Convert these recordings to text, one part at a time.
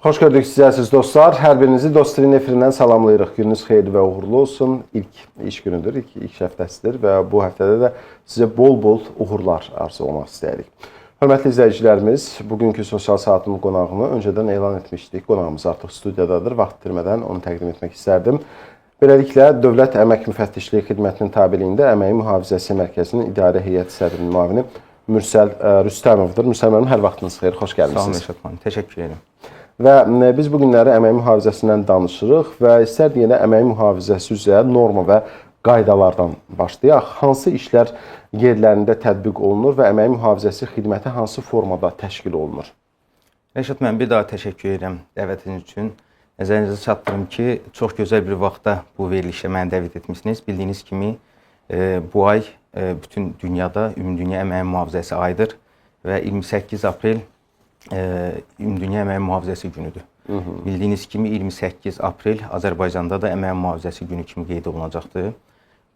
Xoş gördük sizi əziz dostlar. Hər birinizi Dostların efirindən salamlayırıq. Gününüz xeyirli və uğurlu olsun. İlk iş günüdür, ilk həftəsidir və bu həftədə də sizə bol-bol uğurlar arzulamaq istəyirik. Hörmətli izləyicilərimiz, bugünkü Sosial Saatın qonağını öncədən elan etmişdik. Qonağımız artıq studiyadadır. Vaxt itirmədən onu təqdim etmək istərdim. Beləliklə, Dövlət Əmək Müfəttişliyi Xidmətinin tabeliyində Əmək Mühafizəsi Mərkəzinin İdarə Heyəti sədrinin müavini Mürsəl Rüstəmovdur. Mürsəl müəllim, hər vaxtınız xeyir, xoş gəlmişsiniz. Sağ olun, Rəşad müəllim, təşəkkür edirəm. Və biz bu günləri əmək mühafizəsindən danışırıq və istərdik yenə əmək mühafizəsi üzrə norma və qaydalardan başlayaq. Hansı işlər yerlərində tətbiq olunur və əmək mühafizəsi xidməti hansı formada təşkil olunur? Rəşad müəllim, bir daha təşəkkür edirəm dəvətiniz üçün. Nəzərinizə çatdırım ki, çox gözəl bir vaxtda bu verilişə məni dəvət etmişsiniz. Bildiyiniz kimi bu ay bütün dünyada Ümumdünya Əmək Mühafizəsi ayıdır və 28 aprel Ümumdünya Əmək Mühafizəsi günüdür. Bildiyiniz kimi 28 aprel Azərbaycanda da Əmək Mühafizəsi günü kimi qeyd olunacaqdır.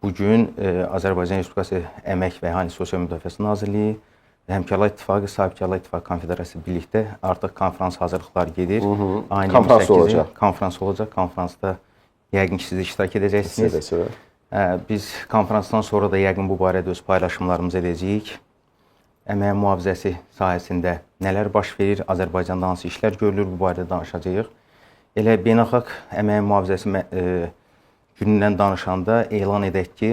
Bu gün Azərbaycan Respublikası Əmək və Əhalinin Sosial Müdafiəsi Nazirliyi və Həmkarlar İttifaqı, Sahibkarlar İttifaqı Konfederasiyası birlikdə artıq konferans hazırlıqları gedir. Konferans olacaq. Konferans olacaq. Konferansda yəqin ki, siz iştirak edəcəksiniz. Biz konferansdan sonra da yəqin bu barədə öz paylaşımlarımızı edəcəyik. Əmək mühafizəsi sahəsində nələr baş verir, Azərbaycanda hansı işlər görülür, bu barədə danışacağıq. Elə beynəlxalq əmək mühafizəsi günündən danışanda elan edək ki,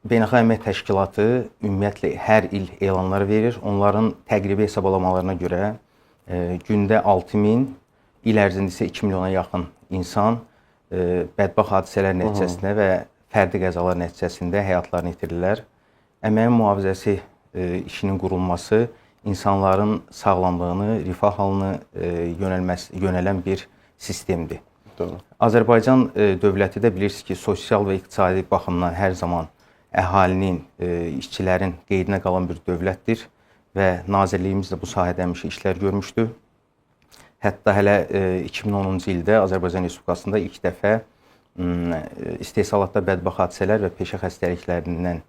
Beynəlxalq Əmək Təşkilatı ümumiyyətlə hər il elanlar verir. Onların təqribi hesablamalarına görə gündə 6000, il ərzində isə 2 milyona yaxın insan bədbəxt hadisələr nəticəsində və fərdi qəzalar nəticəsində həyatlarını itirirlər. Əmək mühafizəsi işinin qurulması insanların sağlamlığını, rifah halını yönələn bir sistemdir. Doğru. Azərbaycan dövləti də bilirsiniz ki, sosial və iqtisadi baxımdan hər zaman əhalinin, işçilərin qeydinə qalan bir dövlətdir və nazirliyimiz də bu sahədə həmişə işlər görmüşdür. Hətta hələ 2010-cu ildə Azərbaycan Respublikasında ilk dəfə istehsalatda bədbəxt hadisələr və peşə xəstəliklərindən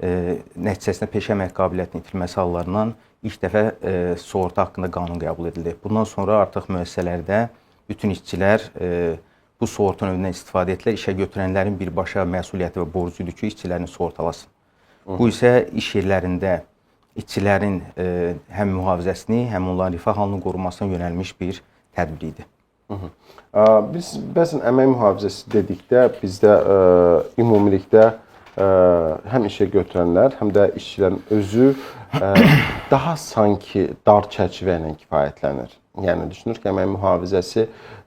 nəticəsində peşə əmək qabiliyyətinin itirməsi hallarından ilk dəfə sığorta haqqında qanun qəbul edildi. Bundan sonra artıq müəssisələrdə bütün işçilər bu sığorta növündən istifadə etdilər. İşə götürənlərin birbaşa məsuliyyəti və borcudur ki, işçilərini sığortalasın. Bu isə iş yerlərində işçilərin həm mühafizəsini, həm onların rifah halının qorunmasına yönəlmiş bir tədbir idi. Biz bəzən əmək mühafizəsi dedikdə bizdə ümumilikdə həm işə götürənlər, həm də işçilərin özü daha sanki dar çərçivə ilə kifayətlənir. Yəni düşünür ki, əmək mühafizəsi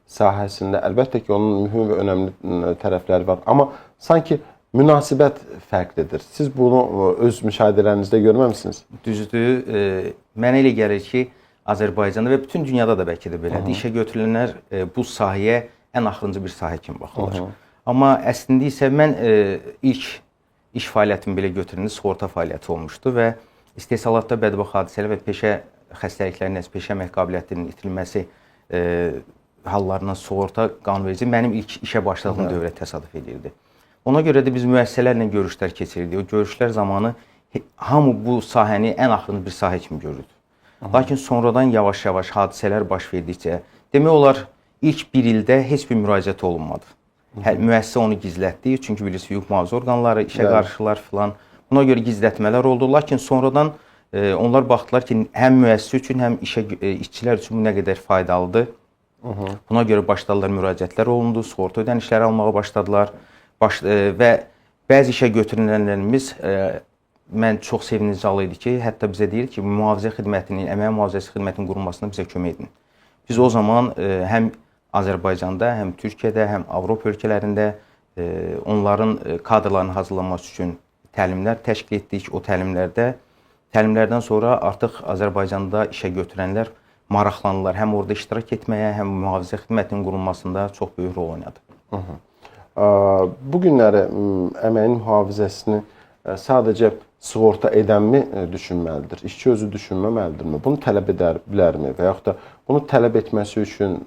sahəsində əlbəttə ki, onun mühüm və önəmli tərəfləri var, amma sanki münasibət fərqlidir. Siz bunu öz müşahidələrinizdə görməmisiniz? Düzdür. Mənə elə gəlir ki, Azərbaycanda və bütün dünyada da bəlkə də belədir. İşə götürülənlər bu sahəyə ən axırıncı bir sahə kimi baxırlar. Amma əslində isə mən ilk iş fəaliyyətimi belə götürəndə sığorta fəaliyyəti olmuşdu və istehsalatda bədbəxt hadisələr və peşə xəstəliklərinin, peşə əmək qabiliyyətinin itirilməsi hallarından sığorta qanunverici mənim ilk işə başladığım dövrə təsadüf edirdi. Ona görə də biz müəssisələrlə görüşlər keçirirdik. O görüşlər zamanı hamı bu sahəni ən axırıncı bir sahə kimi görürdü. Lakin sonradan yavaş-yavaş hadisələr baş verdikcə, demək olar ilk bir ildə heç bir müraciət olunmadı. Müəssisə onu gizlətdi, çünki bilirsiniz, hüquq mühafizə orqanları, işə qarşılar filan. Buna görə gizlətmələr oldu. Lakin sonradan onlar baxdılar ki, həm müəssisə üçün, həm işçilər üçün bu nə qədər faydalıdır. Buna görə başladılar, müraciətlər olundu, sığorta ödənişləri almağa başladılar. Və bəzi işə götürülənlərimiz mən çox sevindirici idi ki, hətta bizə deyir ki, mühafizə xidmətinin, əmək mühafizəsi xidmətinin qurulmasına bizə kömək edin. Biz o zaman həm Azərbaycanda, həm Türkiyədə, həm Avropa ölkələrində onların kadrlarını hazırlanması üçün təlimlər təşkil etdik. O təlimlərdən sonra artıq Azərbaycanda işə götürənlər maraqlanırlar. Həm orada iştirak etməyə, həm mühafizə xidmətinin qurulmasında çox böyük rol oynadı. Bu günləri əməyin mühafizəsini sadəcə sığorta edənmi düşünməlidir? İşçi özü düşünməməlidirmi? Bunu tələb edə bilərmi? Və yaxud da bunu tələb etməsi üçün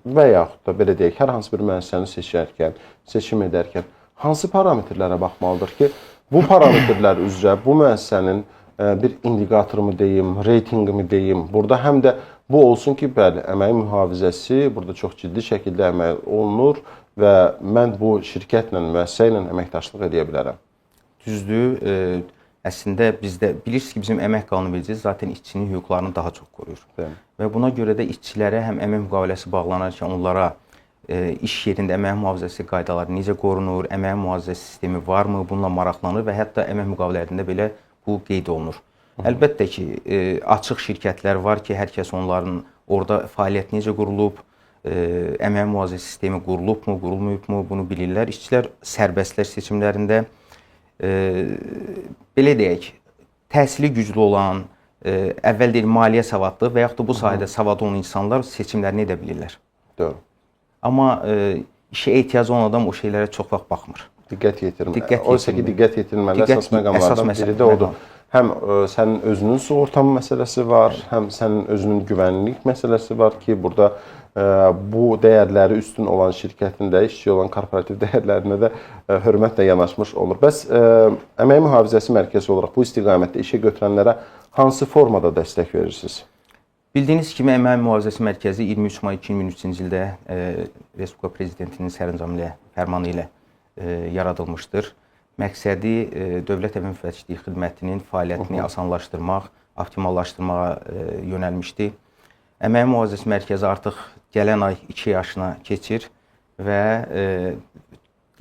və yaxud da belə deyək, hər hansı bir müəssisəni seçərkən, seçim edərkən hansı parametrlərə baxmalıdır ki, bu parametrlər üzrə bu müəssisənin bir indikatorumu deyim, reytinqimi deyim. Burada həm də bu olsun ki, bəli, əmək mühafizəsi burada çox ciddi şəkildə əməl olunur və mən bu şirkətlə, müəssisə ilə əməkdaşlıq edə bilərəm. Düzdür. Əslində bizdə bilirsiniz ki, bizim əmək qanunvericiliyi zaten işçinin hüquqlarını daha çox qoruyur. Bəli. Və buna görə də işçilərə həm əmək müqaviləsi bağlanarkən onlara iş yerində əmək mühafizəsi qaydaları necə qorunur, əmək mühafizəsi sistemi varmı, bununla maraqlanır və hətta əmək müqavilələrində belə bu qeyd olunur. Əlbəttə ki, açıq şirkətlər var ki, hər kəs onların orada fəaliyyət necə qurulub, əmək mühafizəsi sistemi qurulubmu, qurulmayıbmı, bunu bilirlər. İşçilər sərbəstlər seçimlərində belə deyək, təhsili güclü olan, əvvəl deyil maliyyə savadlı və yaxud da bu sahədə savadlı olan insanlar seçimlərini edə bilirlər. Doğru. Amma işə ehtiyacı olan adam o şeylərə çox vaxt baxmır. Diqqət yetirmir. Oysa ki, diqqət yetirilməli əsas məqamlardan biri də odur. Həm sənin özünün sığortan məsələsi var, həm sənin özünün güvənlik məsələsi var ki, burada bu dəyərləri üstün olan şirkətin də işçi olan korporativ dəyərlərinə də hörmətlə yanaşmış olur. Bəs əmək mühafizəsi mərkəzi olaraq bu istiqamətdə işə götürənlərə hansı formada dəstək verirsiniz? Bildiyiniz kimi Əmək Mühafizəsi Mərkəzi 23 may 2003-cü ildə Respublika Prezidentinin sərəncamı ilə, fərmanı ilə yaradılmışdır. Məqsədi Dövlət Əmək Müfəttişliyi Xidmətinin fəaliyyətini asanlaşdırmaq, optimallaşdırmağa yönəlmişdi. Əmək Mühafizəsi Mərkəzi artıq gələn ay 2 yaşına keçir və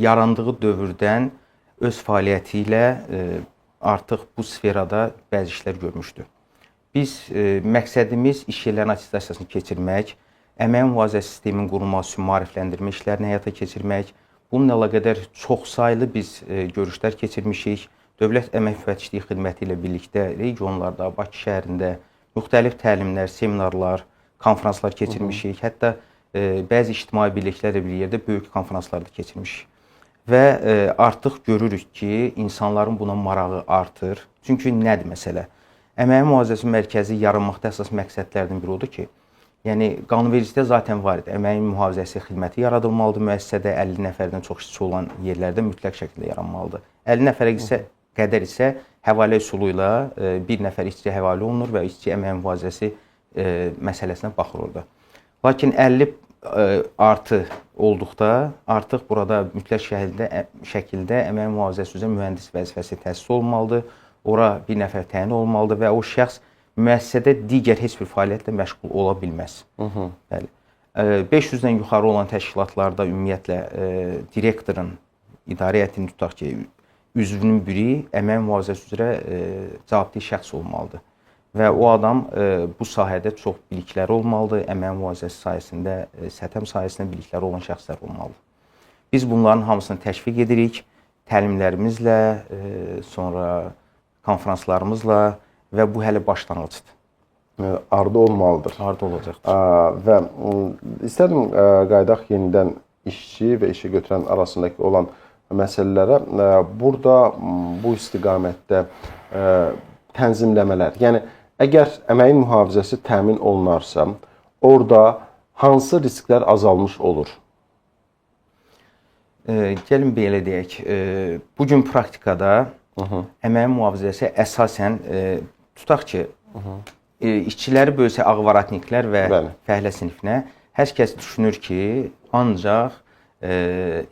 yarandığı dövrdən öz fəaliyyəti ilə artıq bu sferada bəzi işlər görmüşdür. Biz məqsədimiz iş yerlərinin attestasiyasını keçirmək, əmək mühafizəsi sisteminin qurulması üçün maarifləndirmə işlərini həyata keçirmək. Bununla əlaqədar çoxsaylı biz görüşlər keçirmişik. Dövlət Əmək Müfəttişliyi Xidməti ilə birlikdə regionlarda, Bakı şəhərində müxtəlif təlimlər, seminarlar, konfranslar keçirmişik. Hətta bəzi ictimai birliklərlə bir yerdə böyük konfranslar da keçirmişik. Və artıq görürük ki, insanların buna marağı artır. Çünki nədir məsələ? Əmək Mühafizəsi Mərkəzi yaranmaqda əsas məqsədlərdən biri odur ki, yəni qanunvericilikdə zaten var idi. Əmək mühafizəsi xidməti yaradılmalıdır. Müəssisədə 50 nəfərdən çox işçi olan yerlərdə mütləq şəkildə yaranmalıdır. 50 nəfərə qədər isə həvalə üsulu ilə bir nəfər işçi həvalə olunur və işçi əmək mühafizəsi məsələsinə baxır orada. Lakin 50 artı olduqda artıq burada mütləq şəkildə əmək mühafizəsi üzrə mühəndis vəzifəsi təsis olunmalıdır. Ora bir nəfər təyin olmalıdır və o şəxs müəssisədə digər heç bir fəaliyyətlə məşğul ola bilməz. Bəli. 500-dən yuxarı olan təşkilatlarda ümumiyyətlə direktorun, idarə heyətinin tutaq ki, üzvünün biri əmək mühafizəsi üzrə cavabdeh şəxs olmalıdır. Və o adam bu sahədə çox bilikləri olmalıdır. Əmək mühafizəsi sayəsində, SƏTƏM sayəsində bilikləri olan şəxslər olmalıdır. Biz bunların hamısını təşviq edirik. Təlimlərimizlə, sonra konfranslarımızla və bu hələ başlanğıcdır. Ardı olmalıdır. Ardı olacaqdır. Və istədim qaydaq yenidən işçi və işə götürən arasındakı olan məsələlərə. Burada bu istiqamətdə tənzimləmələr, yəni əgər əməyin mühafizəsi təmin olunarsa, orada hansı risklər azalmış olur? Gəlin belə deyək, bugün praktikada əməyin mühafizəsi əsasən, tutaq ki, işçiləri bölsə ağvaratniklər və fəhlə sinifinə, hər kəs düşünür ki, ancaq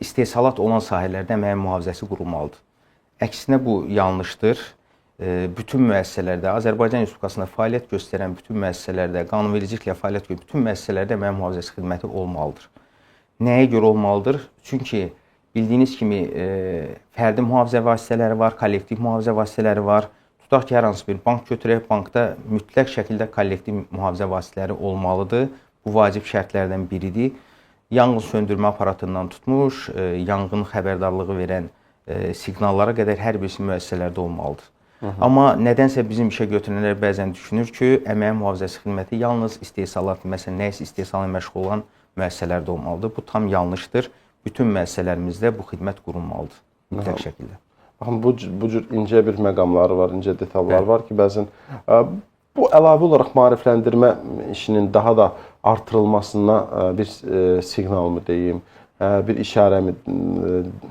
istehsalat olan sahələrdə əməyin mühafizəsi qurulmalıdır. Əksinə bu yanlışdır. Bütün müəssisələrdə, Azərbaycan Respublikasında fəaliyyət göstərən bütün müəssisələrdə, qanunvericiliklə fəaliyyət göstərən bütün müəssisələrdə əmək mühafizəsi xidməti olmalıdır. Nəyə görə olmalıdır? Çünki bildiyiniz kimi fərdi mühafizə vasitələri var, kollektiv mühafizə vasitələri var. Tutaq ki, hər hansı bir bank götürək, bankda mütləq şəkildə kollektiv mühafizə vasitələri olmalıdır. Bu vacib şərtlərdən biridir. Yanğın söndürmə aparatından tutmuş, yanğın xəbərdarlığı verən siqnallara qədər hər birisi müəssisələrdə olmalıdır. Amma nədənsə bizim işə götürənlər bəzən düşünür ki, əmək mühafizəsi xidməti yalnız istehsalat, məsələn, nəyisə istehsalla məşğul olan müəssisələrdə olmalıdır. Bu tam yanlışdır. Bütün müəssisələrimizdə bu xidmət qurulmalıdır mütləq şəkildə. Baxın, bu cür incə bir məqamları var, incə detallar var ki, bəzən bu əlavə olaraq maarifləndirmə işinin daha da artırılmasına bir siqnal mı deyim, bir işarəmi?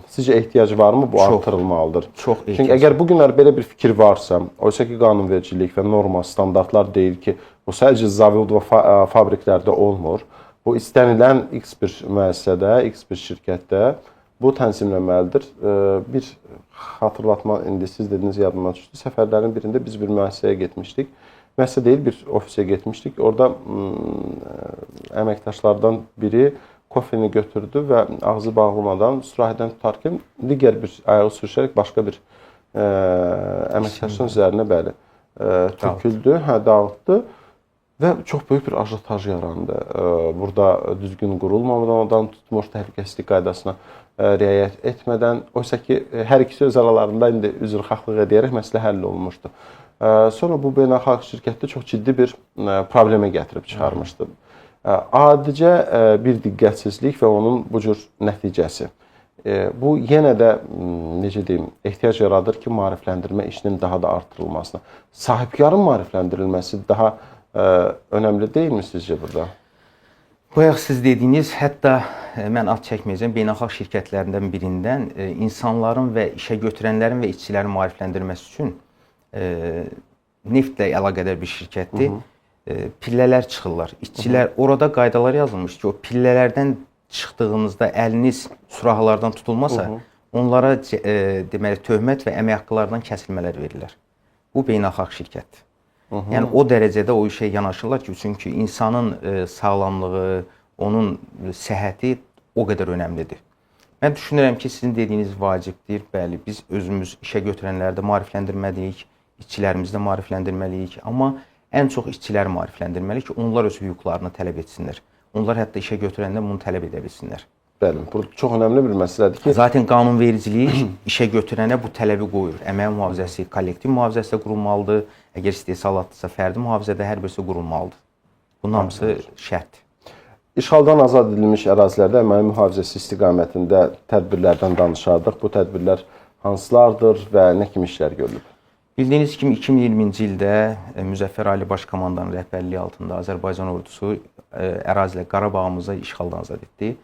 Sizcə ehtiyac varmı? Bu artırılmalıdır. Çox Çünki ehtiyac. əgər bu günlər belə bir fikir varsa, oysa ki qanunvericilik və norma, standartlar deyir ki, bu sadəcə zavod və fabriklərdə olmur. Bu istənilən X bir müəssisədə, X bir şirkətdə bu tənzimlənməlidir. Bir xatırlatma, indi siz dediniz, yadımdan düşdü. Səfərlərin birində biz bir müəssisəyə getmişdik. Müəssisə deyil, bir ofisə getmişdik. Orada əməkdaşlardan biri kofeni götürdü və ağzı bağlamadan sürahədən tutarkən digər bir ayağı sürüşərək başqa bir əməkdaşın üzərinə bəli töküldü, dağıtdı və çox böyük bir ajotaj yarandı. Burada düzgün qurulmamadan, odan tutmuş, təhlükəsizlik qaydasına riayət etmədən, oysa ki, hər ikisi öz aralarında indi üzrxahlıq edərək məsələ həll olunmuşdu. Sonra bu beynəlxalq şirkətdə çox ciddi bir problemə gətirib çıxarmışdı. Adicə bir diqqətsizlik və onun bu cür nəticəsi. Bu yenə də, necə deyim, ehtiyac yaradır ki, maarifləndirmə işinin daha da artırılmasına. Sahibkarın maarifləndirilməsi daha önəmli deyilmi sizcə burada? Bayaq siz dediyiniz, hətta mən ad çəkməyəcəm, beynəlxalq şirkətlərindən birindən insanların və işə götürənlərin və işçilərin maarifləndirilməsi üçün neftlə əlaqədar bir şirkətdir. Pillələr çıxırlar. İşçilər, orada qaydalar yazılmış ki, o pillələrdən çıxdığınızda əliniz surahalardan tutulmasa, onlara deməli töhmət və əmək haqqlarından kəsilmələr verirlər. Bu beynəlxalq şirkətdir. Yəni o dərəcədə o işə yanaşırlar ki, çünki insanın sağlamlığı, onun səhhəti o qədər önəmlidir. Mən düşünürəm ki, sizin dediyiniz vacibdir. Bəli, biz özümüz işə götürənləri də maarifləndirməliyik, işçilərimizi də maarifləndirməliyik, amma ən çox işçiləri maarifləndirməliyik ki, onlar öz hüquqlarını tələb etsinlər. Onlar hətta işə götürəndə bunu tələb edə bilsinlər. Bəli, bu çox önəmli bir məsələdir ki, zaten qanunvericilik işə götürənə bu tələbi qoyur. Əmək mühafizəsi kollektiv mühafizədə qurulmalıdır. Əgər istehsalatdırsa fərdi mühafizədə hər birisi qurulmalıdır. Bunun hamısı şərtdir. İşğaldan azad edilmiş ərazilərdə əmək mühafizəsi istiqamətində tədbirlərdən danışardıq. Bu tədbirlər hansılardır və nə kimi işlər görülüb? Bildiyiniz kimi 2020-ci ildə Müzəffər Ali Baş Komandanın rəhbərliyi altında Azərbaycan ordusu ərazilə Qarabağımızı işğaldan azad etdi.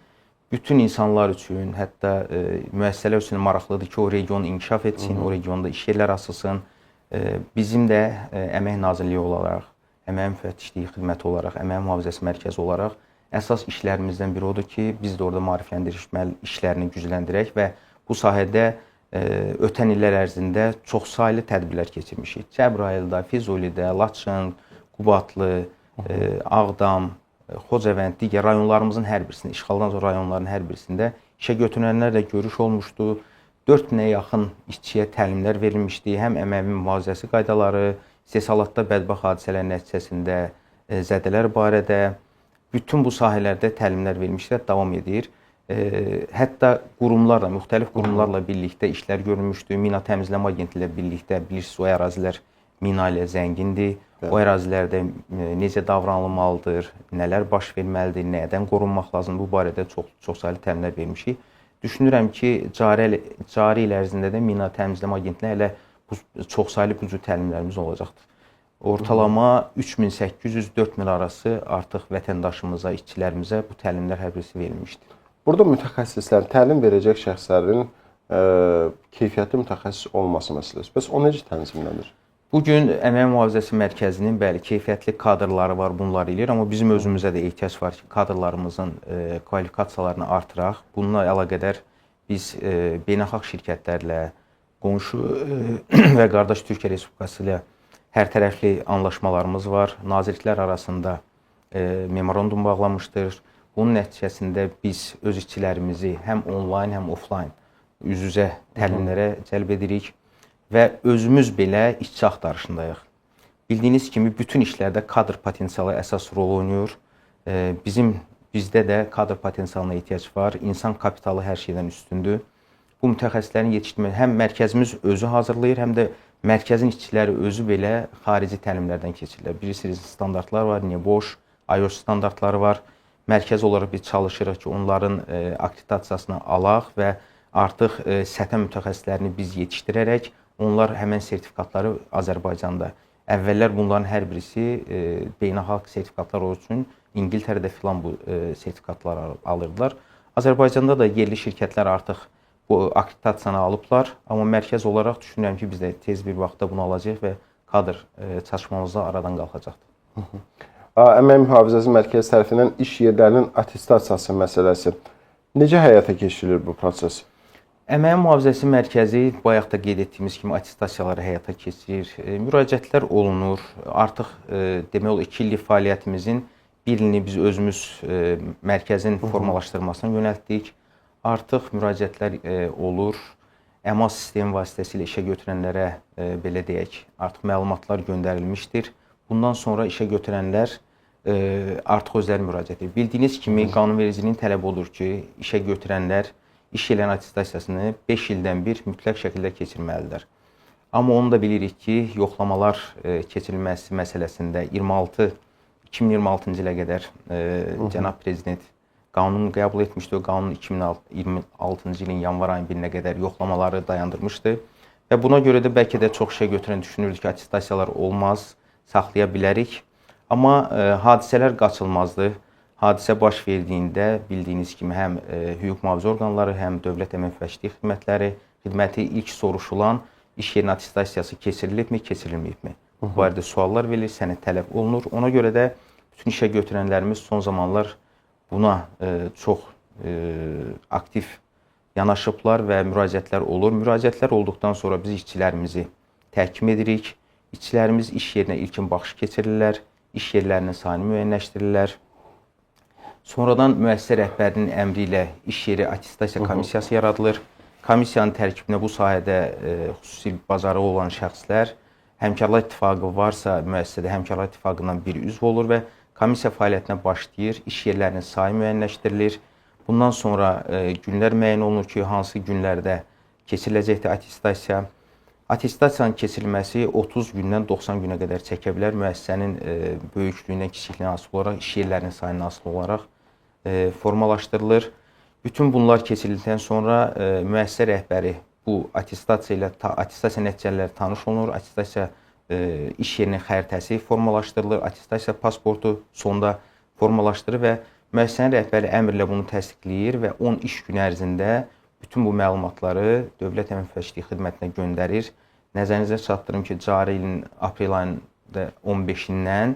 Bütün insanlar üçün, hətta müəssisələr üçün maraqlıdır ki, o region inkişaf etsin, o regionda iş yerləri açılsın. Bizim də Əmək Nazirliyi olaraq, Əmək Müfəttişliyi Xidməti olaraq, Əmək Mühafizəsi Mərkəzi olaraq əsas işlərimizdən biri odur ki, biz də orada maarifləndirmə işlərini gücləndirək və bu sahədə ötən illər ərzində çoxsaylı tədbirlər keçirmişik. Cəbrayılda, Füzulidə, Laçın, Qubadlı, Ağdam, Xocavənd, digər rayonlarımızın hər birisində, işğaldan sonra rayonların hər birisində işə götürənlərlə görüş olmuşdu. 4000-ə yaxın işçiyə təlimlər verilmişdi. Həm əmək mühafizəsi qaydaları, istehsalatda bədbəxt hadisələr nəticəsində zədələr barədə bütün bu sahələrdə təlimlər verilmişdir, davam edir. Hətta qurumlarla, müxtəlif qurumlarla birlikdə işlər görülmüşdü. Mina Təmizləmə Agentliyi ilə birlikdə, bilirsiniz, o ərazilər mina ilə zəngindir. O ərazilərdə necə davranılmalıdır, nələr baş verməlidir, nədən qorunmaq lazımdır, bu barədə çoxsaylı təlimlər vermişik. Düşünürəm ki, cari il ərzində də Mina Təmizləmə Agentliyi ilə çoxsaylı bu cür təlimlərimiz olacaqdır. Ortalama 3800-4000 arası artıq vətəndaşımıza, işçilərimizə bu təlimlər hər birisi verilmişdir. Burada mütəxəssislərin, təlim verəcək şəxslərin keyfiyyətli mütəxəssis olması məsələsi. Bəs o necə tənzimlənir? Bugün Əmək Mühafizəsi Mərkəzinin bəli keyfiyyətli kadrları var, bunlar eləyir, amma bizim özümüzə də ehtiyac var ki, kadrlarımızın kvalifikasiyalarını artıraq. Bununla əlaqədar biz beynəlxalq şirkətlərlə, qonşu və qardaş Türkiyə Respublikası ilə hərtərəfli anlaşmalarımız var. Nazirliklər arasında memorandum bağlamışdır. Bunun nəticəsində biz öz işçilərimizi həm onlayn, həm offlayn üz-üzə təlimlərə cəlb edirik. Və özümüz belə işçi axtarışındayıq. Bildiyiniz kimi bütün işlərdə kadr potensialı əsas rol oynayır. Bizdə də kadr potensialına ehtiyac var. İnsan kapitalı hər şeydən üstündür. Bu mütəxəssislərin yetişdirməsi həm mərkəzimiz özü hazırlayır, həm də mərkəzin işçiləri özü belə xarici təlimlərdən keçirlər. Bilirsiniz, standartlar var, NEBOSH, IOSH standartları var. Mərkəz olaraq biz çalışırıq ki, onların akkreditasiyasını alaq və artıq səthə mütəxəssislərini biz yetişdirərək onlar həmən sertifikatları Azərbaycanda. Əvvəllər bunların hər birisi beynəlxalq sertifikatlar üçün İngiltərədə filan bu sertifikatları alırdılar. Azərbaycanda da yerli şirkətlər artıq bu akkreditasiyanı alıblar, amma mərkəz olaraq düşünürəm ki, biz də tez bir vaxtda bunu alacağıq və kadr çatışmamız da aradan qalxacaqdır. Əmək Mühafizəsi Mərkəzi tərəfindən iş yerlərinin attestasiyası məsələsi necə həyata keçirilir bu proses? Əmək Mühafizəsi Mərkəzi bayaq da qeyd etdiyimiz kimi attestasiyaları həyata keçirir, müraciətlər olunur. Artıq demək olar 2 illik fəaliyyətimizin bir ilini biz özümüz mərkəzin formalaşdırmasına yönəltdik. Artıq müraciətlər olur. EMAS sistemi vasitəsilə işə götürənlərə belə deyək, artıq məlumatlar göndərilmişdir. Bundan sonra işə götürənlər artıq özləri müraciət edir. Bildiyiniz kimi qanunvericiliyin tələbi odur ki, işə götürənlər iş yerlərinin attestasiyasını 5 ildən bir mütləq şəkildə keçirməlidirlər. Amma onu da bilirik ki, yoxlamalar keçirilməsi məsələsində 2026-cı ilə qədər Cənab Prezident qanunu qəbul etmişdi. O qanun 2026-cı ilin yanvar ayının 1-nə qədər yoxlamaları dayandırmışdı. Və buna görə də bəlkə də çox işə götürən düşünürdü ki, attestasiyalar olmaz, saxlaya bilərik. Amma hadisələr qaçılmazdır. Hadisə baş verdiyində bildiyiniz kimi həm hüquq mühafizə orqanları, həm Dövlət Əmək Müfəttişlik xidməti ilk soruşulan iş yerinin attestasiyası keçirilibmi, keçirilməyibmi? Bu barədə suallar verilir, sənəd tələb olunur. Ona görə də bütün işə götürənlərimiz son zamanlar buna çox aktiv yanaşıblar və müraciətlər olur. Müraciətlər olduqdan sonra biz işçilərimizi təhkim edirik. İşçilərimiz iş yerinə ilkin baxış keçirirlər, iş yerlərinin sayını müəyyənləşdirirlər. Sonradan müəssisə rəhbərinin əmri ilə iş yeri attestasiya komissiyası yaradılır. Komissiyanın tərkibində bu sahədə xüsusi bacarığı olan şəxslər, həmkarlar ittifaqı varsa müəssisədə həmkarlar ittifaqından bir üzv olur və komissiya fəaliyyətinə başlayır, iş yerlərinin sayı müəyyənləşdirilir. Bundan sonra günlər müəyyən olunur ki, hansı günlərdə keçiriləcəkdir attestasiya. Attestasiyanın keçirilməsi 30 gündən 90 günə qədər çəkə bilər. Müəssisənin böyüklüyündən, kiçikliyinə asılı olaraq, iş yerlərinin sayına asılı olaraq formalaşdırılır. Bütün bunlar keçirildikdən sonra müəssisə rəhbəri bu attestasiya nəticələri tanış olunur. Attestasiya iş yerinin xəritəsi formalaşdırılır. Attestasiya pasportu sonda formalaşdırılır və müəssisənin rəhbəri əmrlə bunu təsdiqləyir və 10 iş günü ərzində bütün bu məlumatları Dövlət Əmək Müfəttişlik xidmətinə göndərir. Nəzərinizə çatdırım ki, cari ilin aprel ayında 15-dən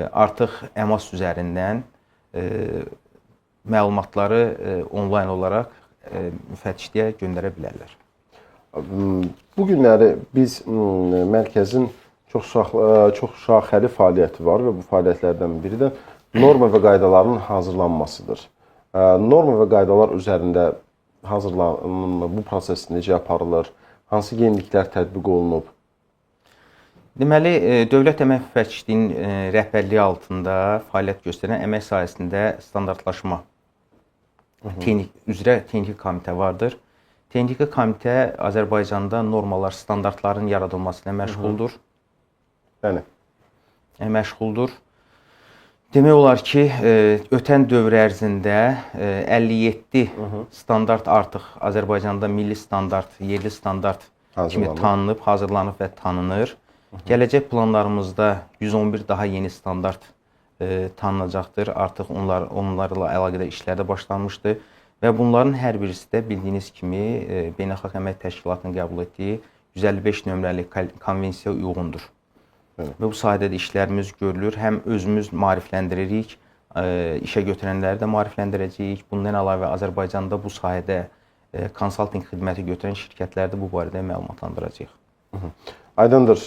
artıq EMAS üzərindən məlumatları onlayn olaraq müfəttişliyə göndərə bilərlər. Bu günləri biz mərkəzin çox şaxəli fəaliyyəti var və bu fəaliyyətlərdən biri də norma və qaydaların hazırlanmasıdır. Norma və qaydalar üzərində hazırlanma, bu proses necə aparılır? Hansı yeniliklər tətbiq olunub? Deməli, Dövlət Əmək Müfəttişliyinin rəhbərliyi altında fəaliyyət göstərən əmək sahəsində standartlaşma üzrə texniki komitə vardır. Texniki komitə Azərbaycanda normalar, standartların yaradılması ilə məşğuldur. Məşğuldur. Demək olar ki, ötən dövr ərzində 57 standart artıq Azərbaycanda milli standart, yerli standart kimi tanınıb, hazırlanıb və tanınır. Gələcək planlarımızda 111 daha yeni standart tanınacaqdır. Artıq onlarla əlaqədar işlər də başlanmışdır və bunların hər birisi də bildiyiniz kimi Beynəlxalq Əmək Təşkilatının qəbul etdiyi 155 nömrəli konvensiyaya uyğundur. Və bu sahədə də işlərimiz görülür. Həm özümüz maarifləndiririk, işə götürənləri də maarifləndirəcəyik. Bundan əlavə Azərbaycanda bu sahədə konsaltinq xidməti götürən şirkətləri də bu barədə məlumatlandıracağıq. Aydındır.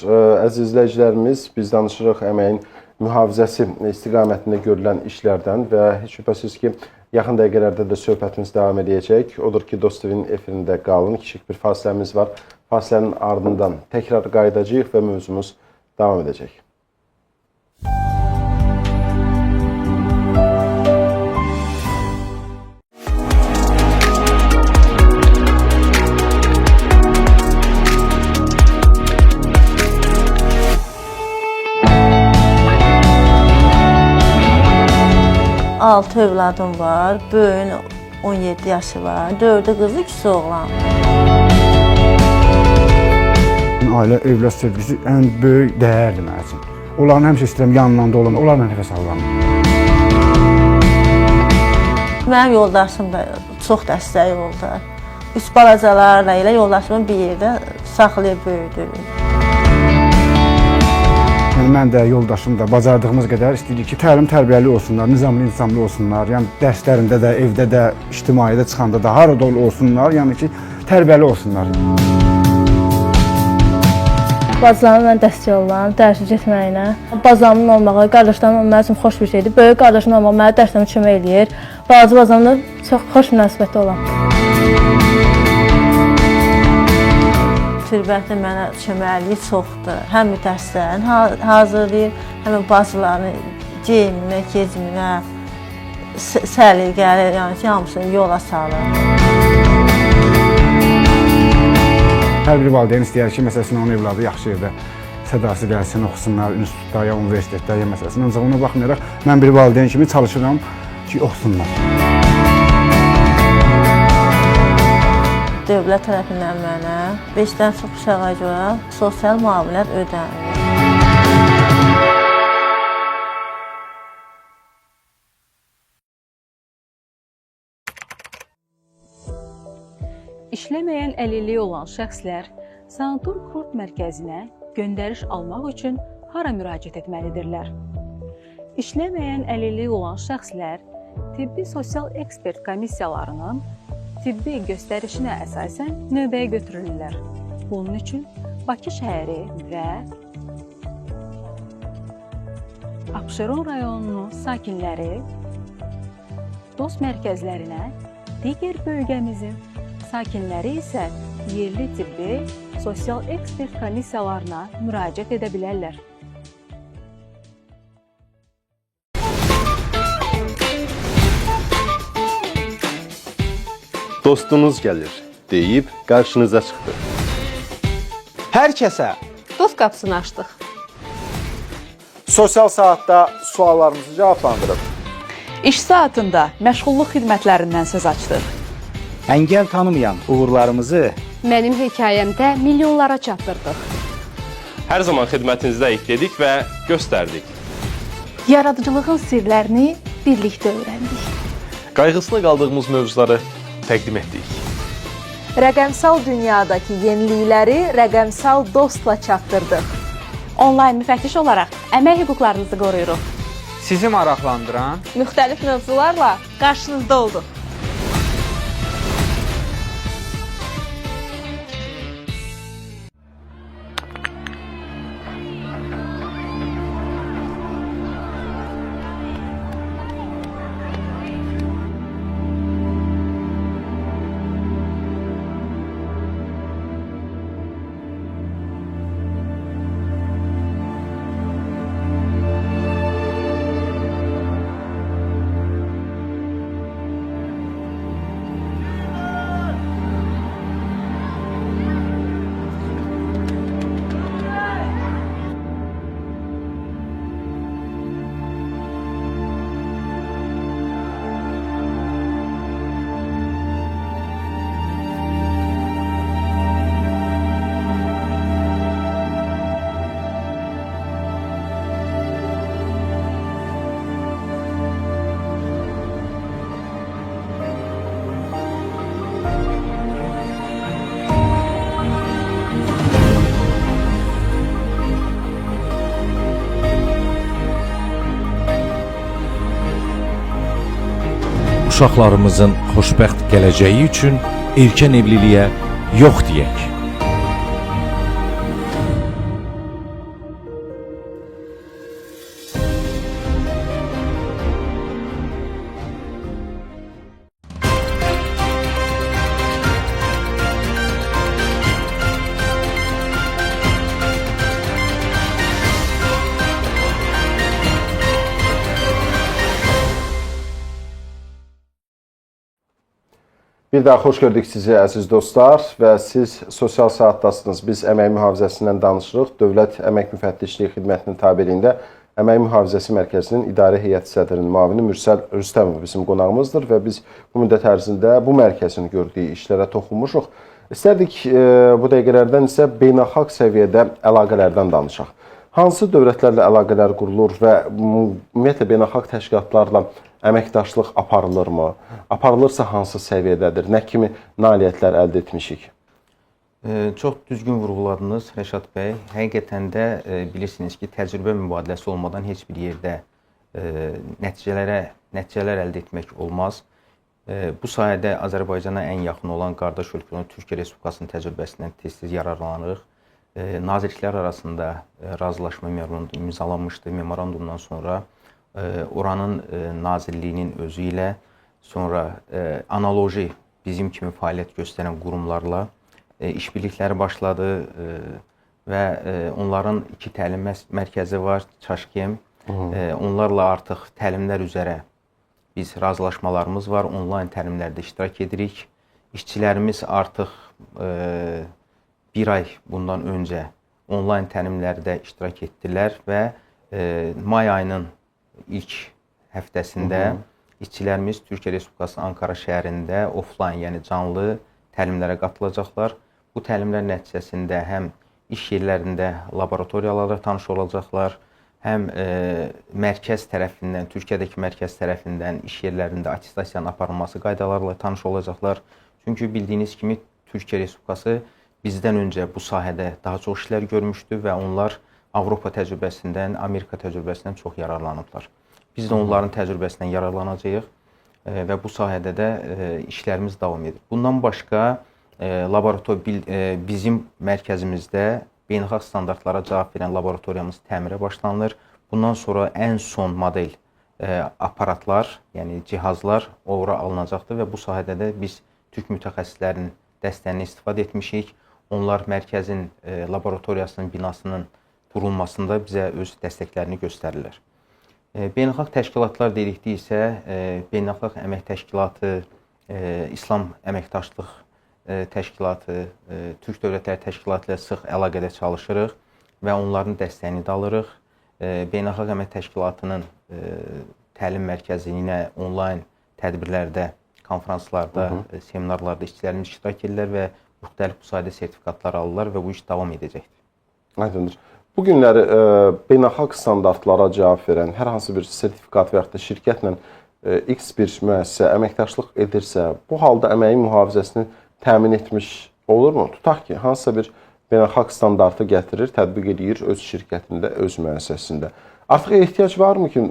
Əziz izləyicilərimiz, biz danışırıq əməyin mühafizəsi istiqamətində görülən işlərdən və heç şübhəsiz ki, yaxın dəqiqələrdə də söhbətimiz davam edəcək. Odur ki, Dost TV-nin efirində qalın. Kiçik bir fasiləmiz var. Fasilənin ardından təkrar qayıdacağıq və mövzumuz davam edəcək. Altı övladım var, böyüyün 17 yaşı var, 4'ü qızı, 2'si oğlan. Ailə övlad sevgisi ən böyük dəyərdir mənim üçün. Onların həmişə istəyirəm yanlarında olan, onlarla nəfəs alıram. Mənim yoldaşım da çox dəstəyi oldu. Üç balacalarla ilə yoldaşımı bir yerdə saxlayıb böyüdürük. Yəni mən də, yoldaşım da bacardığımız qədər istəyirik ki, təlim-tərbiyəli olsunlar, nizamlı olsunlar. Yəni dərslərində də, evdə də, ictimaiyyətə çıxanda da harada olsunlar, yəni ki, tərbiyəli olsunlar. Bacılarıma mən dəstək oluram, dərsə getməyinə. Bacılarımın olmağı, qardaşlarımın olmağı mənim üçün xoş bir şeydir. Böyük qardaşım olmağı mənə dərslərimə kömək eləyir. Balaca bacılarımla çox xoş münasibətli olam. Türbətdə mənə köməkliyi çoxdur. Həm dərslərini hazırlayır, həm bacılarını geyiminə, geciminə, səliqəli, yəni ki, hamısını yola salır. Hər bir valideyn istəyər ki, məsələn, onun evladı yaxşı yerdə sədası gəlsin, oxusunlar, institutda ya universitetdə ya məsələn. Ancaq ona baxmayaraq, mən bir valideyn kimi çalışıram ki, oxusunlar. Dövlət tərəfindən mənə 5-dən çox uşağa görə sosial müavinət ödənilir. İşləməyən əlilliyi olan şəxslər sanator kurort mərkəzinə göndəriş almaq üçün hara müraciət etməlidirlər? İşləməyən əlilliyi olan şəxslər tibbi sosial ekspert komissiyalarının tibbi göstərişinə əsasən növbəyə götürülürlər. Bunun üçün Bakı şəhəri və Abşeron rayonunun sakinləri DOST mərkəzlərinə, digər bölgəmizin sakinləri isə yerli tibbi sosial ekspert komissiyalarına müraciət edə bilərlər. Dostunuz gəlir, deyib qarşınıza çıxdı. Hər kəsə Dost qapısını açdıq. Sosial saatda suallarımızı cavablandırıb. İş saatında məşğulluq xidmətlərindən söz açdıq. əngəl tanımayan uğurlarımızı Mənim hekayəmdə milyonlara çatdırdıq. Hər zaman xidmətinizdə ekledik və göstərdik. Yaradıcılığın sirlərini birlikdə öyrəndik. Qayğısına qaldığımız mövzuları təqdim etdik. Rəqəmsal dünyadakı yenilikləri rəqəmsal dostla çatdırdıq. Onlayn müfəttiş olaraq əmək hüquqlarınızı qoruyuruq. sizi maraqlandıran Müxtəlif mövzularla qarşınızda olduq. Uşaqlarımızın xoşbəxt gələcəyi üçün erkən evliliyə yox deyək. Bir daha xoş gördük sizi əziz dostlar və siz sosial saatdasınız. Biz əmək mühafizəsindən danışırıq. Dövlət Əmək Müfəttişliyi Xidmətinin tabeliyində Əmək Mühafizəsi Mərkəzinin İdarə Heyəti sədrinin müavini Mürsəl Rüstəmov bizim qonağımızdır və biz bu müddət ərzində bu mərkəzin gördüyü işlərə toxunmuşuq. İstərdik bu dəqiqələrdən isə beynəlxalq səviyyədə əlaqələrdən danışaq. Hansı dövlətlərlə əlaqələr qurulur və ümumiyyətlə beynəlxalq təşkilatlarla əməkdaşlıq aparılırmı? Aparılırsa hansı səviyyədədir? Nə kimi nailiyyətlər əldə etmişik? Çox düzgün vurğuladınız Rəşad bəy. Həqiqətən də bilirsiniz ki, təcrübə mübadiləsi olmadan heç bir yerdə nəticələr əldə etmək olmaz. Bu sahədə Azərbaycana ən yaxın olan qardaş ölkə olan Türkiyə Respublikasının təcrübəsindən tez-tez yararlanırıq. Nazirliklər arasında razılaşma memorandumu imzalanmışdı. Memorandumdan sonra oranın nazirliyinin özü ilə, sonra analoji bizim kimi fəaliyyət göstərən qurumlarla işbirlikləri başladı və onların 2 təlim mərkəzi var, Çaşkem. Onlarla artıq təlimlər üzrə biz razılaşmalarımız var, onlayn təlimlərdə iştirak edirik. İşçilərimiz artıq 1 ay bundan öncə onlayn təlimlərdə iştirak etdilər və may ayının ilk həftəsində işçilərimiz Türkiyə Respublikası Ankara şəhərində offlayn, yəni canlı təlimlərə qatılacaqlar. Bu təlimlər nəticəsində həm iş yerlərində laboratoriyalarla tanış olacaqlar, həm mərkəz tərəfindən, Türkiyədəki mərkəz tərəfindən iş yerlərində attestasiyanın aparılması qaydalarla tanış olacaqlar. Çünki bildiyiniz kimi Türkiyə Respublikası bizdən öncə bu sahədə daha çox işlər görmüşdü və onlar Avropa təcrübəsindən, Amerika təcrübəsindən çox yararlanıblar. Biz də onların təcrübəsindən yararlanacağıq və bu sahədə də işlərimiz davam edir. Bundan başqa bizim mərkəzimizdə beynəlxalq standartlara cavab verən laboratoriyamız təmirə başlanılır. Bundan sonra ən son model aparatlar, yəni cihazlar ora alınacaqdır və bu sahədə də biz türk mütəxəssislərinin dəstəyini istifadə etmişik. Onlar mərkəzin laboratoriyasının binasının qurulmasında bizə öz dəstəklərini göstərirlər. Beynəlxalq təşkilatlar dedikdə isə Beynəlxalq Əmək Təşkilatı, İslam Əməkdaşlıq Təşkilatı, Türk Dövlətləri Təşkilatı ilə sıx əlaqədə çalışırıq və onların dəstəyini də alırıq. Beynəlxalq Əmək Təşkilatının təlim mərkəzi ilə onlayn tədbirlərdə, konferanslarda, seminarlarda işçilərimiz iştirak edirlər və müxtəlif bu sayda sertifikatlar alırlar və bu iş davam edəcəkdir. Aydındır. Bu günləri beynəlxalq standartlara cavab verən hər hansı bir sertifikat və yaxud da şirkətlə X bir müəssisə əməkdaşlıq edirsə, bu halda əməyin mühafizəsini təmin etmiş olurmu? Tutaq ki, hansısa bir beynəlxalq standartı gətirir, tətbiq edir öz şirkətində, öz müəssisəsində. Artıq ehtiyac varmı ki,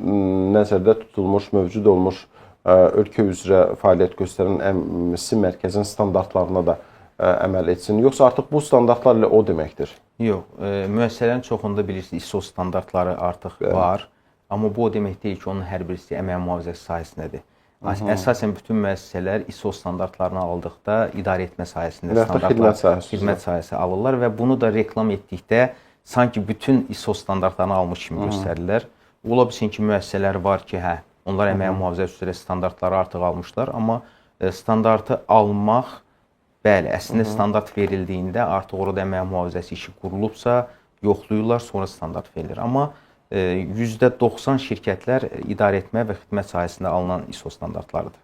nəzərdə tutulmuş, mövcud olmuş ölkə üzrə fəaliyyət göstərən əmsi mərkəzin standartlarına da əməl etsin, yoxsa artıq bu standartlar ilə o deməkdir? Yox, müəssisələrin çoxunda bilirsiniz, ISO standartları artıq var, amma bu o demək deyil ki, onun hər birisi əmək mühafizəsi sahəsindədir. Əsasən bütün müəssisələr ISO standartlarını aldıqda idarəetmə sahəsində xidmət sahəsi alırlar və bunu da reklam etdikdə sanki bütün ISO standartlarını almış kimi göstərirlər. Ola bilsin ki, müəssisələr var ki, onlar əmək mühafizəsi üzrə standartları artıq almışlar, amma standartı almaq, bəli, əslində standart verildiyində artıq orada əmək mühafizəsi işi qurulubsa, yoxlayırlar, sonra standart verilir. Amma %90 şirkətlər idarəetmə və xidmət sahəsində alınan ISO standartlarıdır.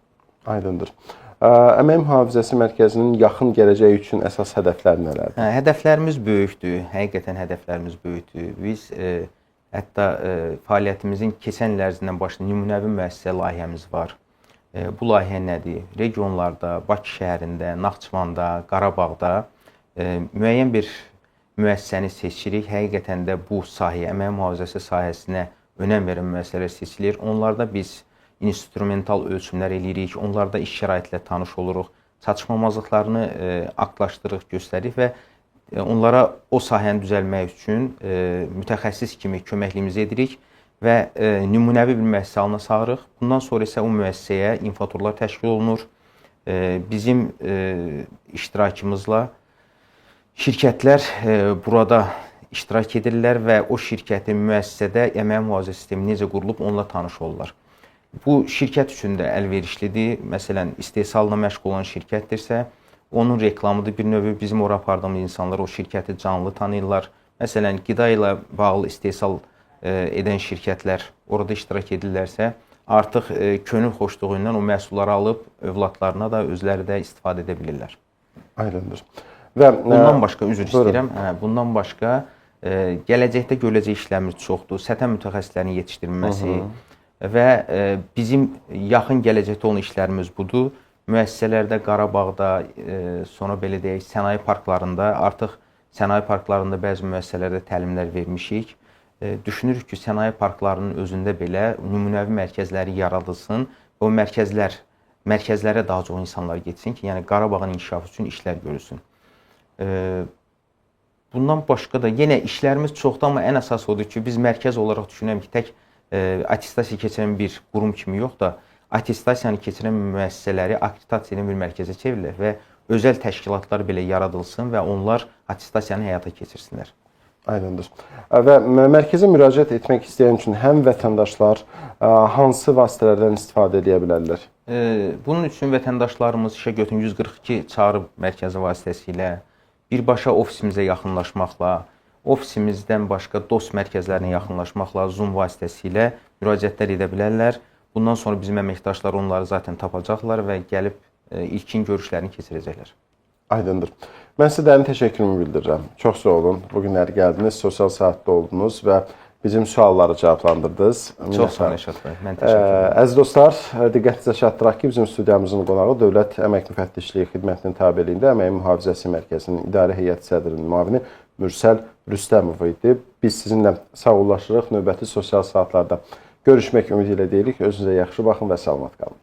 Aydındır. Əmək mühafizəsi mərkəzinin yaxın gələcəyi üçün əsas hədəflər nələrdir? Hədəflərimiz böyükdür, həqiqətən hədəflərimiz böyükdür. Biz hətta fəaliyyətimizin keçən il ərzindən başlayan nümunəvi müəssisə layihəmiz var. Bu layihə nədir? Regionlarda, Bakı şəhərində, Naxçıvanda, Qarabağda müəyyən bir müəssisəni seçirik. Həqiqətən də bu sahəyə, əmək mühafizəsi sahəsinə önəm verən müəssisələr seçilir. Onlarda biz instrumental ölçümlər eləyirik, onlarda iş şəraiti ilə tanış oluruq, çatışmamazlıqlarını aktlaşdırırıq, göstəririk və onlara o sahəni düzəlmək üçün mütəxəssis kimi köməkliyimizi edirik və nümunəvi bir müəssisə halına salırıq. Bundan sonra isə o müəssisəyə infoturlar təşkil olunur. Bizim iştirakımızla şirkətlər burada iştirak edirlər və o şirkətin müəssisədə əmək mühafizə sistemi necə qurulub onunla tanış olurlar. Bu şirkət üçün də əlverişlidir. Məsələn, istehsalla məşğul olan şirkətdirsə, onun reklamıdır bir növü. Bizim ora apardığımız insanlar o şirkəti canlı tanıyırlar. Məsələn, qida ilə bağlı istehsal edən şirkətlər orada iştirak edirlərsə, artıq könül xoşluğu ilə o məhsulları alıb övladlarına da özləri də istifadə edə bilirlər. Aydındır. Bundan başqa, üzr istəyirəm, bundan başqa gələcəkdə görüləcək işlərimiz çoxdur. Səthə mütəxəssislərinin yetişdirilməsi, və bizim yaxın gələcəkdə olan işlərimiz budur. Müəssisələrdə, Qarabağda, sonra belə deyək, sənaye parklarında, artıq sənaye parklarında bəzi müəssisələrdə təlimlər vermişik. Düşünürük ki, sənaye parklarının özündə belə nümunəvi mərkəzləri yaradılsın. O mərkəzlərə daha çox insanlar getsin ki, yəni Qarabağın inkişafı üçün işlər görülsün. Bundan başqa da yenə işlərimiz çoxdur, amma ən əsas odur ki, biz mərkəz olaraq düşünürəm ki, tək attestasiya keçirən bir qurum kimi yox da, attestasiyanı keçirən müəssisələri akkreditasiya edən bir mərkəzə çevrilir və özəl təşkilatlar belə yaradılsın və onlar attestasiyanı həyata keçirsinlər. Aydındır. Və mərkəzə müraciət etmək istəyən üçün həm vətəndaşlar hansı vasitələrdən istifadə edə bilərlər? Bunun üçün vətəndaşlarımız işə götürün 142 çağrı mərkəzi vasitəsilə birbaşa ofisimizə yaxınlaşmaqla, ofisimizdən başqa dost mərkəzlərinə yaxınlaşmaqla, Zoom vasitəsilə müraciətlər edə bilərlər. Bundan sonra bizim əməkdaşlar onları zaten tapacaqlar və gəlib ilkin görüşlərini keçirəcəklər. Aydındır. Mən sizə dərin təşəkkürümü bildirirəm. Çox sağ olun. Bugünləri gəldiniz, sosial saatda oldunuz və bizim sualları cavablandırdınız. Çox sağ olun Rəşad bəy. Mən təşəkkür edirəm. Əziz dostlar, diqqətinizə çatdıraq ki, bizim studiyamızın qonağı Dövlət Əmək Müfəttişliyi Xidmətinin tabeliyində Əmək Mühafizəsi Mərkəzinin İdarə Heyəti sədrinin müavini Mürsəl Rüstəmov idi. Biz sizinlə sağollaşırıq. Növbəti sosial saatlarda görüşmək ümidi ilə deyirik. Özünüzə yaxşı baxın və salamat qalın.